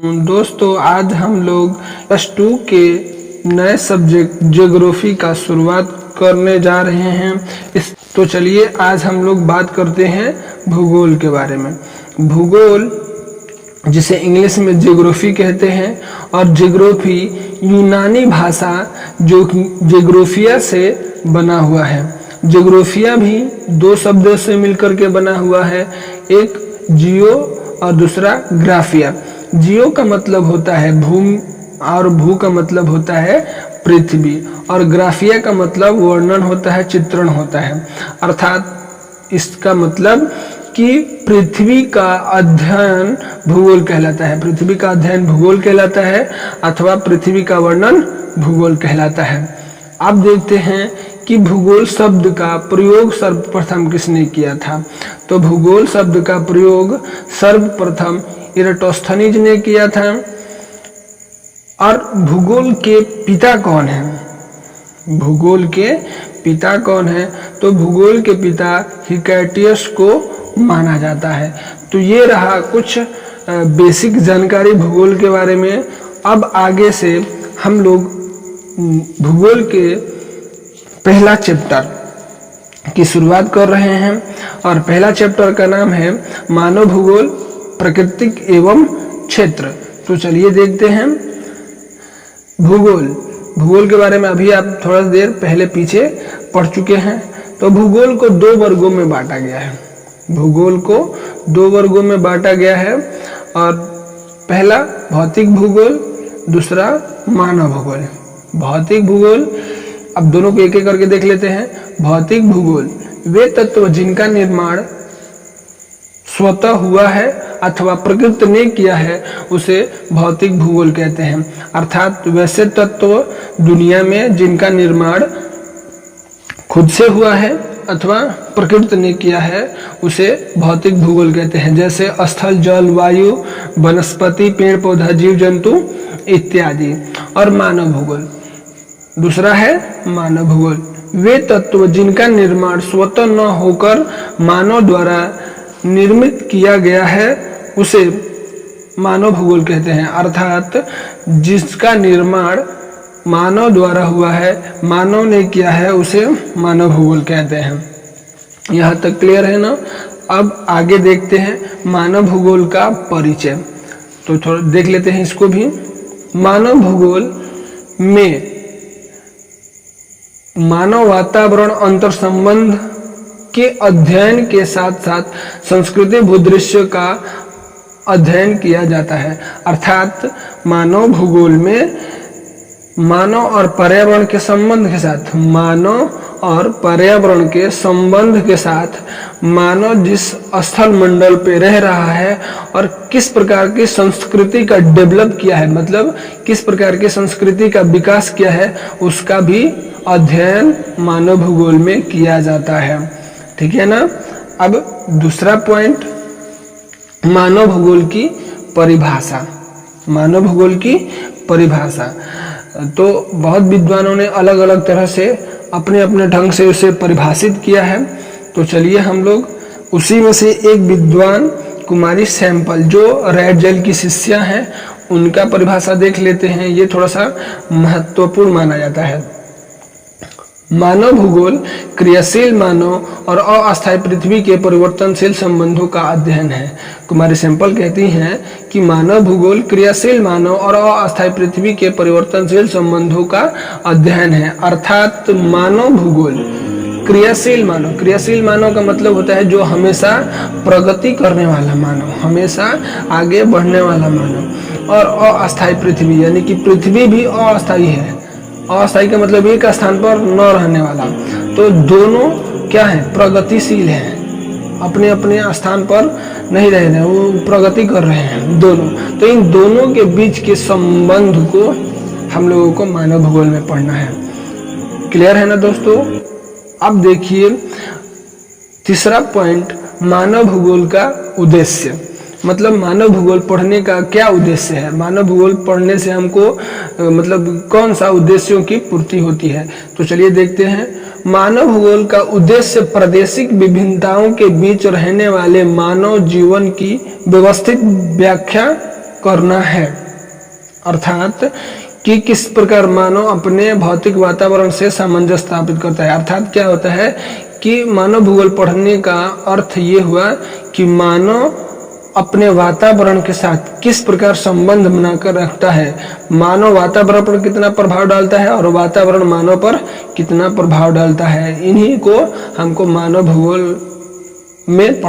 दोस्तों, आज हम लोग +2 के नए सब्जेक्ट ज्योग्राफी का शुरुआत करने जा रहे हैं। तो चलिए आज हम लोग बात करते हैं भूगोल के बारे में। भूगोल जिसे इंग्लिश में ज्योग्राफी कहते हैं, और ज्योग्राफी यूनानी भाषा जो ज्योग्राफिया से बना हुआ है। ज्योग्राफिया भी दो शब्दों से मिलकर के बना हुआ है, एक जियो और दूसरा ग्राफिया। जियो का मतलब होता है भूमि और भू का मतलब होता है पृथ्वी, और ग्राफिया का मतलब वर्णन होता है, चित्रण होता है। अर्थात इसका मतलब कि पृथ्वी का अध्ययन भूगोल कहलाता है, पृथ्वी का अध्ययन भूगोल कहलाता है, अथवा पृथ्वी का वर्णन भूगोल कहलाता है। अब देखते हैं कि भूगोल शब्द का प्रयोग सर्वप्रथम किसने किया था। तो भूगोल शब्द का प्रयोग सर्वप्रथम इराटोस्थनीज ने किया था। और भूगोल के पिता कौन है? भूगोल के पिता कौन है? तो भूगोल के पिता हिकैटियस को माना जाता है। तो ये रहा कुछ बेसिक जानकारी भूगोल के बारे में। अब आगे से हम लोग भूगोल के पहला चैप्टर की शुरुआत कर रहे हैं, और पहला चैप्टर का नाम है मानव भूगोल, प्राकृतिक एवं क्षेत्र। तो चलिए देखते हैं भूगोल। भूगोल के बारे में अभी आप थोड़ा देर पहले पीछे पढ़ चुके हैं। तो भूगोल को दो वर्गों में बांटा गया है। भूगोल को दो वर्गों में बांटा गया है, और पहला भौतिक भूगोल, दूसरा मानव भूगोल। भौतिक भूगोल, अब दोनों को एक एक करके देख लेते हैं। भौतिक भूगोल वे तत्व जिनका निर्माण स्वतः हुआ है अथवा प्रकृति ने किया है, उसे भौतिक भूगोल कहते हैं। अर्थात वैसे तत्व दुनिया में जिनका निर्माण खुद से हुआ है अथवा प्रकृति ने किया है, उसे भौतिक भूगोल कहते हैं। जैसे स्थल, जल, वायु, वनस्पति, पेड़ पौधा, जीव जंतु इत्यादि। और मानव भूगोल दूसरा है मानव भूगोल, वे तत्व जिनका निर्माण स्वतः न होकर मानव द्वारा निर्मित किया गया है, उसे मानव भूगोल कहते हैं। अर्थात जिसका निर्माण मानव द्वारा हुआ है, मानव ने किया है, उसे मानव भूगोल कहते हैं। यहाँ तक क्लियर है ना? अब आगे देखते हैं मानव भूगोल का परिचय। तो थोड़ा देख लेते हैं इसको भी। मानव भूगोल में मानव वातावरण अंतर संबंध के अध्ययन के साथ साथ संस्कृति भूदृश्य का अध्ययन किया जाता है। अर्थात मानव भूगोल में मानव और पर्यावरण के संबंध के साथ, मानव और पर्यावरण के संबंध के साथ, मानव जिस स्थल मंडल पे रह रहा है और किस प्रकार की संस्कृति का डेवलप किया है, मतलब किस प्रकार की संस्कृति का विकास किया है, उसका भी अध्ययन मानव भूगोल में किया जाता है। ठीक है ना? अब दूसरा पॉइंट, मानव भूगोल की परिभाषा। मानव भूगोल की परिभाषा तो बहुत विद्वानों ने अलग अलग तरह से अपने अपने ढंग से उसे परिभाषित किया है। तो चलिए हम लोग उसी में से एक विद्वान कुमारी सैंपल, जो रेड जेल की शिष्या हैं, उनका परिभाषा देख लेते हैं। ये थोड़ा सा महत्वपूर्ण माना जाता है। मानव भूगोल क्रियाशील मानव और अस्थायी पृथ्वी के परिवर्तनशील संबंधों का अध्ययन है। कुमारी सैंपल कहती हैं कि मानव भूगोल क्रियाशील मानव और अस्थायी पृथ्वी के परिवर्तनशील संबंधों का अध्ययन है। अर्थात मानव भूगोल क्रियाशील मानव, क्रियाशील मानव का मतलब होता है जो हमेशा प्रगति करने वाला मानव, हमेशा आगे बढ़ने वाला मानव, और अस्थायी पृथ्वी यानी कि पृथ्वी भी अस्थायी है। अस्थायी का मतलब एक स्थान पर न रहने वाला। तो दोनों क्या है? प्रगतिशील हैं, अपने अपने स्थान पर नहीं रह रहे, वो प्रगति कर रहे हैं दोनों। तो इन दोनों के बीच के संबंध को हम लोगों को मानव भूगोल में पढ़ना है। क्लियर है ना दोस्तों? अब देखिए तीसरा पॉइंट, मानव भूगोल का उद्देश्य। मतलब मानव भूगोल पढ़ने का क्या उद्देश्य है? मानव भूगोल पढ़ने से हमको मतलब कौन सा उद्देश्यों की पूर्ति होती है? तो चलिए देखते हैं। मानव भूगोल का उद्देश्य प्रादेशिक विभिन्नताओं के बीच रहने वाले मानव जीवन की व्यवस्थित व्याख्या करना है, अर्थात कि किस प्रकार मानव अपने भौतिक वातावरण से सामंजस्य स्थापित करता है। अर्थात क्या होता है कि मानव भूगोल पढ़ने का अर्थ ये हुआ कि मानव अपने वातावरण के साथ किस प्रकार संबंध बनाकर रखता है, मानव वातावरण पर कितना प्रभाव डालता है और वातावरण मानव पर कितना प्रभाव डालता है। इन्हीं को हमको मानव भूगोल में